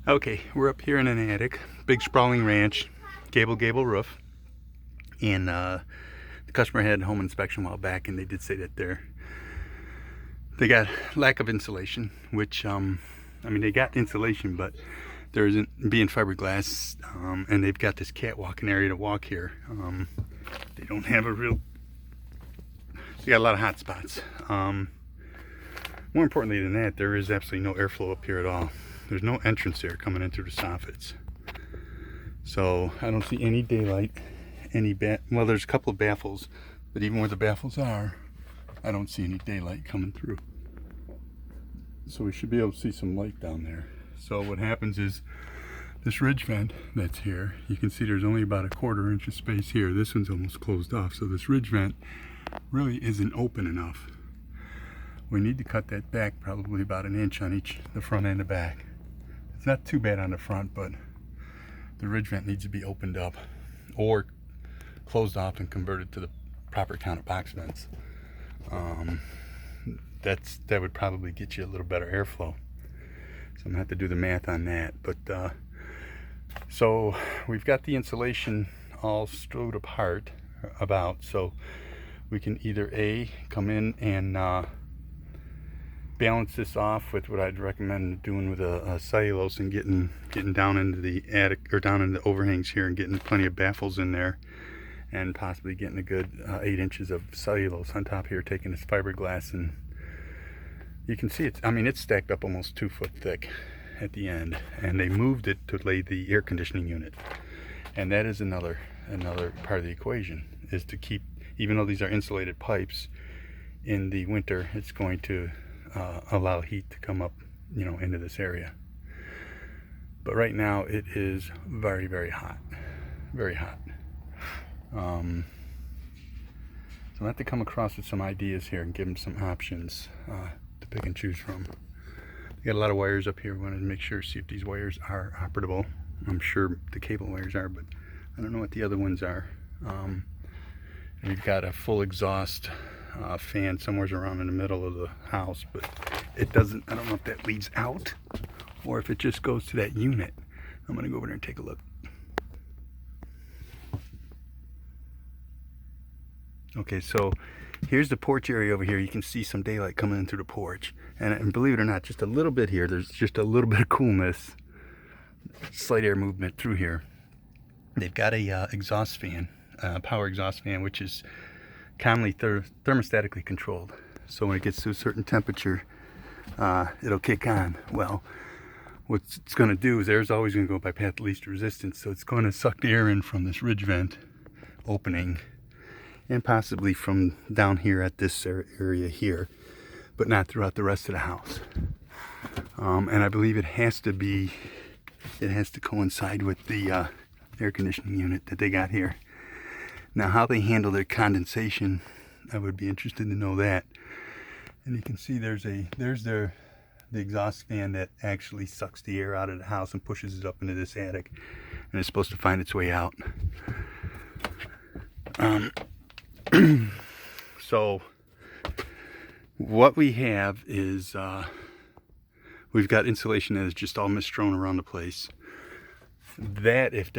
Okay, we're up here in an attic, big sprawling ranch, gable roof, and the customer had a home inspection a while back, and they did say that they got lack of insulation, which I mean, they got insulation, but there isn't being fiberglass, and they've got this catwalking area to walk here. They don't have a real, they got a lot of hot spots. More importantly than that, there is absolutely no airflow up here at all. There's no entrance there coming in through the soffits. So I don't see any daylight, well, there's a couple of baffles, but even where the baffles are, I don't see any daylight coming through. So we should be able to see some light down there. So what happens is this ridge vent that's here, you can see there's only about a 1/4 inch of space here. This one's almost closed off. So this ridge vent really isn't open enough. We need to cut that back probably about 1 inch on each, the front and the back. It's not too bad on the front, but the ridge vent needs to be opened up or closed off and converted to the proper count of box vents. That would probably get you a little better airflow. So I'm gonna have to do the math on that. But so we've got the insulation all strewed apart about, so we can either come in and balance this off with what I'd recommend doing with a cellulose and getting down into the attic or down into the overhangs here and getting plenty of baffles in there, and possibly getting a good 8 inches of cellulose on top here, taking this fiberglass, and you can see it's stacked up almost 2 foot thick at the end, and they moved it to lay the air conditioning unit. And that is another part of the equation, is to keep, even though these are insulated pipes, in the winter it's going to allow heat to come up, into this area. But right now it is very, very hot, very hot. So I'm gonna have to come across with some ideas here and give them some options to pick and choose from. We got a lot of wires up here. We wanted to make sure, see if these wires are operable. I'm sure the cable wires are, but I don't know what the other ones are. We've got a full exhaust fan somewhere around in the middle of the house, but it doesn't, I don't know if that leads out or if it just goes to that unit. I'm gonna go over there and take a look. Okay, so here's the porch area over here. You can see some daylight coming in through the porch, and believe it or not, just a little bit here, there's just a little bit of coolness, slight air movement through here. They've got a exhaust fan, power exhaust fan, which is commonly thermostatically controlled. So when it gets to a certain temperature, it'll kick on. Well, what it's going to do is air's always going to go by path of least resistance, so it's going to suck the air in from this ridge vent opening, and possibly from down here at this area here, but not throughout the rest of the house. And I believe it has to coincide with the air conditioning unit that they got here. Now, how they handle their condensation, I would be interested to know that. And you can see there's the exhaust fan that actually sucks the air out of the house and pushes it up into this attic, and it's supposed to find its way out. So what we have is we've got insulation that is just all misthrown around the place. That if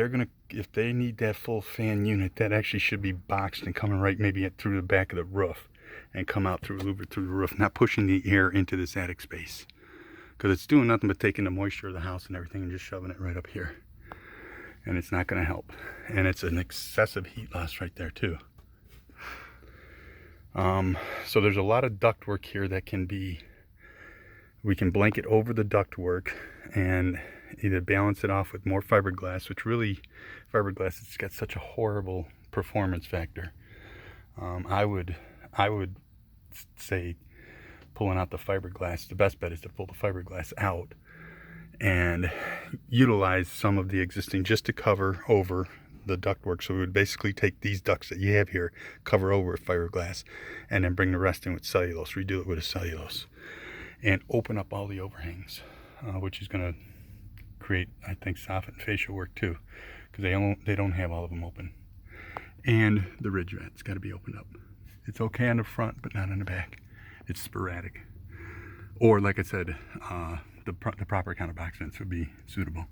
they need that full fan unit, that actually should be boxed and coming right maybe through the back of the roof and come out through the roof, not pushing the air into this attic space, because it's doing nothing but taking the moisture of the house and everything and just shoving it right up here, and it's not going to help. And it's an excessive heat loss right there too. So there's a lot of ductwork here that we can blanket over the ductwork and either balance it off with more fiberglass, which really, fiberglass has got such a horrible performance factor. I would say pulling out the fiberglass, the best bet is to pull the fiberglass out and utilize some of the existing just to cover over the ductwork. So we would basically take these ducts that you have here, cover over with fiberglass, and then bring the rest in with cellulose, redo it with a cellulose, and open up all the overhangs, which is going to create, I think, soffit and fascia work too, because they don't have all of them open. And the ridge vent's got to be opened up. It's okay on the front, but not on the back. It's sporadic. Or like I said, the the proper kind of box vents would be suitable.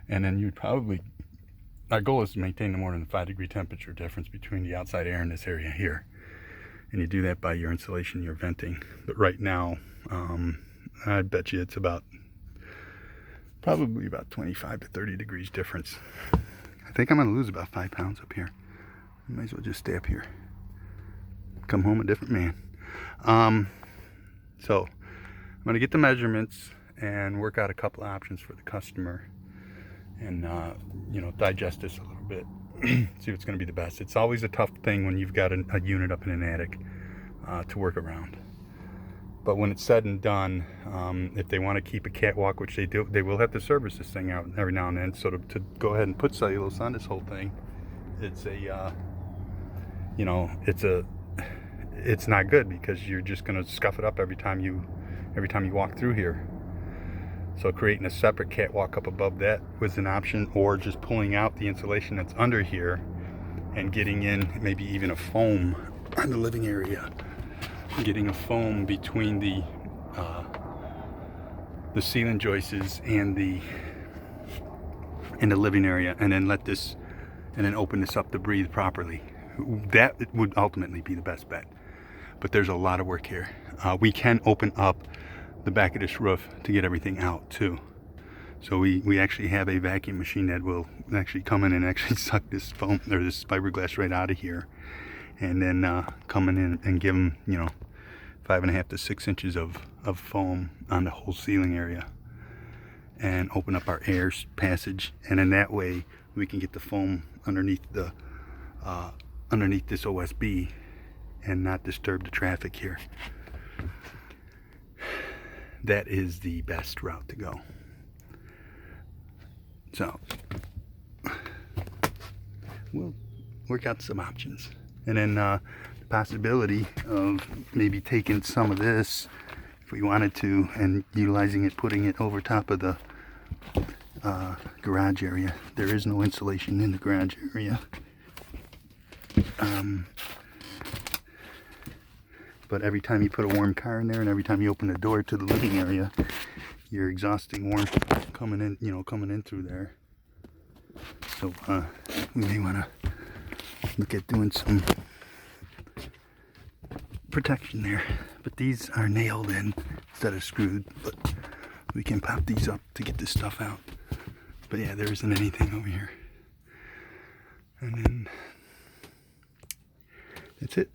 And then you'd probably, our goal is to maintain no more than 5-degree temperature difference between the outside air in this area here. And you do that by your insulation, your venting. But right now, I bet you it's probably about 25 to 30 degrees difference. I think I'm gonna lose about 5 pounds up here. I might as well just stay up here. Come home a different man. So I'm gonna get the measurements and work out a couple of options for the customer, and digest this a little bit. See what's going to be the best. It's always a tough thing when you've got a unit up in an attic to work around. But when it's said and done, if they want to keep a catwalk, which they do, they will have to service this thing out every now and then. So to go ahead and put cellulose on this whole thing, it's it's not good, because you're just going to scuff it up every time you walk through here. So creating a separate catwalk up above that was an option, or just pulling out the insulation that's under here and getting in maybe even a foam on the living area. Getting a foam between the ceiling joists and the living area, and then open this up to breathe properly. That would ultimately be the best bet. But there's a lot of work here. We can open up the back of this roof to get everything out too. So we actually have a vacuum machine that will actually come in and actually suck this foam or this fiberglass right out of here, and then come in and give them 5.5 to 6 inches of foam on the whole ceiling area, and open up our air passage, and in that way we can get the foam underneath this OSB and not disturb the traffic here. That is the best route to go. So we'll work out some options, and then the possibility of maybe taking some of this, if we wanted to, and utilizing it, putting it over top of the garage area. There is no insulation in the garage area. But every time you put a warm car in there, and every time you open the door to the living area, you're exhausting warmth coming in through there. So we may want to look at doing some protection there. But these are nailed in instead of screwed, but we can pop these up to get this stuff out. But yeah, there isn't anything over here. And then that's it.